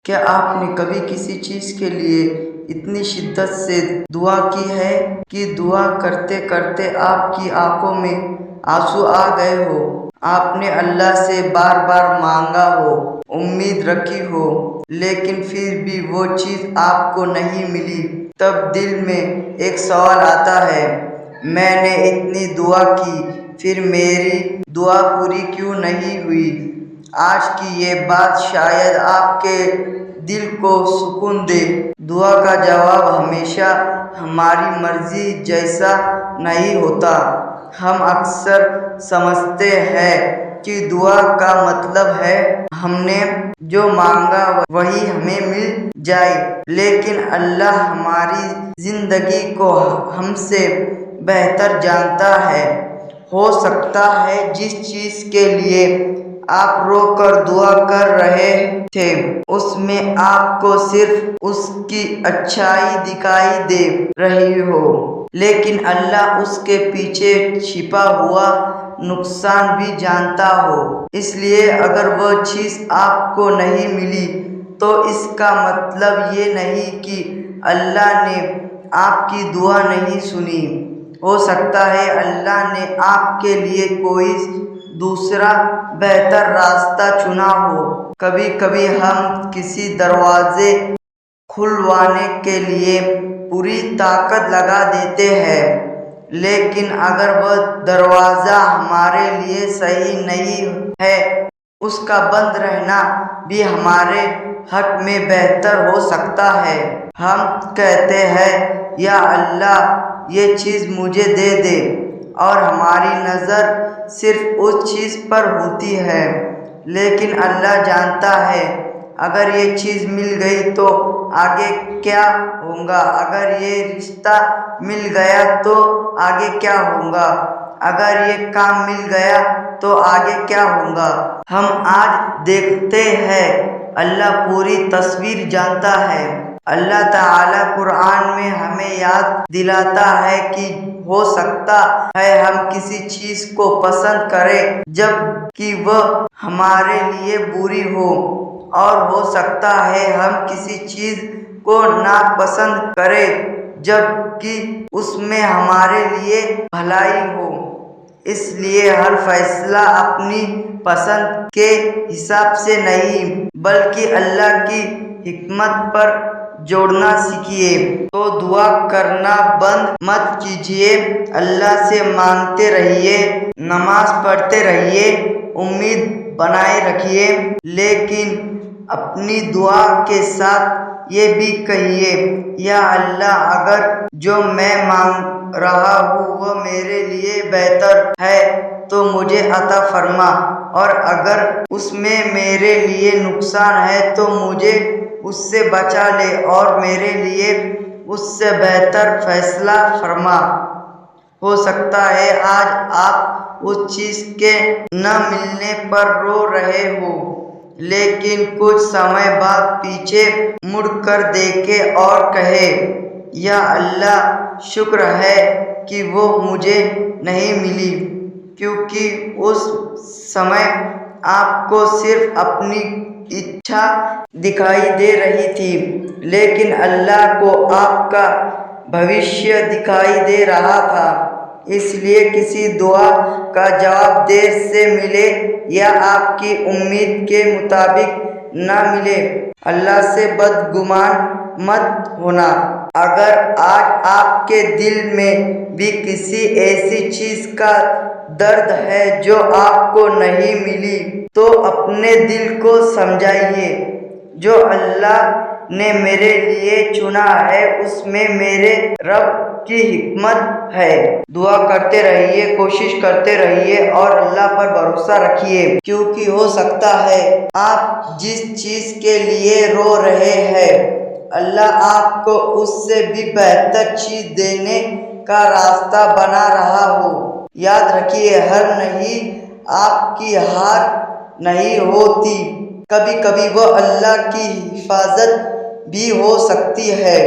کیا آپ نے کبھی کسی چیز کے لیے اتنی شدت سے دعا کی ہے کہ دعا کرتے کرتے آپ کی آنکھوں میں آنسو آ گئے ہو؟ آپ نے اللہ سے بار بار مانگا ہو، امید رکھی ہو، لیکن پھر بھی وہ چیز آپ کو نہیں ملی۔ تب دل میں ایک سوال آتا ہے، میں نے اتنی دعا کی، پھر میری دعا پوری کیوں نہیں ہوئی؟ آج کی یہ بات شاید آپ کے دل کو سکون دے۔ دعا کا جواب ہمیشہ ہماری مرضی جیسا نہیں ہوتا۔ ہم اکثر سمجھتے ہیں کہ دعا کا مطلب ہے ہم نے جو مانگا وہی ہمیں مل جائے، لیکن اللہ ہماری زندگی کو ہم سے بہتر جانتا ہے۔ ہو سکتا ہے جس چیز کے لیے آپ رو کر دعا کر رہے تھے اس میں آپ کو صرف اس کی اچھائی دکھائی دے رہی ہو، لیکن اللہ اس کے پیچھے چھپا ہوا نقصان بھی جانتا ہو۔ اس لیے اگر وہ چیز آپ کو نہیں ملی تو اس کا مطلب یہ نہیں کہ اللہ نے آپ کی دعا نہیں سنی۔ ہو سکتا ہے اللہ نے آپ کے لیے کوئی دوسرا بہتر راستہ چنا ہو۔ کبھی کبھی ہم کسی دروازے کھلوانے کے لیے پوری طاقت لگا دیتے ہیں، لیکن اگر وہ دروازہ ہمارے لیے صحیح نہیں ہے، اس کا بند رہنا بھی ہمارے حق میں بہتر ہو سکتا ہے۔ ہم کہتے ہیں، یا اللہ یہ چیز مجھے دے دے، اور ہماری نظر صرف اس چیز پر ہوتی ہے، لیکن اللہ جانتا ہے اگر یہ چیز مل گئی تو آگے کیا ہوگا، اگر یہ رشتہ مل گیا تو آگے کیا ہوگا، اگر یہ کام مل گیا تو آگے کیا ہوگا۔ ہم آج دیکھتے ہیں اللہ پوری تصویر جانتا ہے۔ اللہ تعالیٰ قرآن میں ہمیں یاد دلاتا ہے کہ ہو سکتا ہے ہم کسی چیز کو پسند کریں جب کہ وہ ہمارے لیے بری ہو، اور ہو سکتا ہے ہم کسی چیز کو ناپسند کریں جب کہ اس میں ہمارے لیے بھلائی ہو۔ اس لیے ہر فیصلہ اپنی پسند کے حساب سے نہیں بلکہ اللہ کی حکمت پر جوڑنا سیکھیے۔ تو دعا کرنا بند مت کیجیے، اللہ سے مانگتے رہیے، نماز پڑھتے رہیے، امید بنائے رکھیے، لیکن اپنی دعا کے ساتھ یہ بھی کہیے، یا اللہ اگر جو میں مانگ رہا ہوں وہ میرے لیے بہتر ہے تو مجھے عطا فرما، اور اگر اس میں میرے لیے نقصان ہے تو مجھے اس سے بچا لے اور میرے لیے اس سے بہتر فیصلہ فرما۔ ہو سکتا ہے آج آپ اس چیز کے نہ ملنے پر رو رہے ہو، لیکن کچھ سمے بعد پیچھے مڑ کر دیکھیں اور کہیں، یا اللہ شکر ہے کہ وہ مجھے نہیں ملی، کیونکہ اس سمے آپ کو صرف اپنی اچھا دکھائی دے رہی تھی، لیکن اللہ کو آپ کا بھوشیہ دکھائی دے رہا تھا۔ اس لیے کسی دعا کا جواب دیر سے ملے یا آپ کی امید کے مطابق نہ ملے، اللہ سے بدگمان مت ہونا۔ اگر آج آپ کے دل میں بھی کسی ایسی چیز کا درد ہے جو آپ کو نہیں ملی تو اپنے دل کو سمجھائیے، جو اللہ نے میرے لیے چنا ہے اس میں میرے رب کی حکمت ہے۔ دعا کرتے رہیے، کوشش کرتے رہیے اور اللہ پر بھروسہ رکھیے، کیونکہ ہو سکتا ہے آپ جس چیز کے لیے رو رہے ہیں اللہ آپ کو اس سے بھی بہتر چیز دینے کا راستہ بنا رہا ہو۔ یاد رکھیے، ہر نہیں آپ کی ہار نہیں ہوتی، کبھی کبھی وہ اللہ کی حفاظت بھی ہو سکتی ہے۔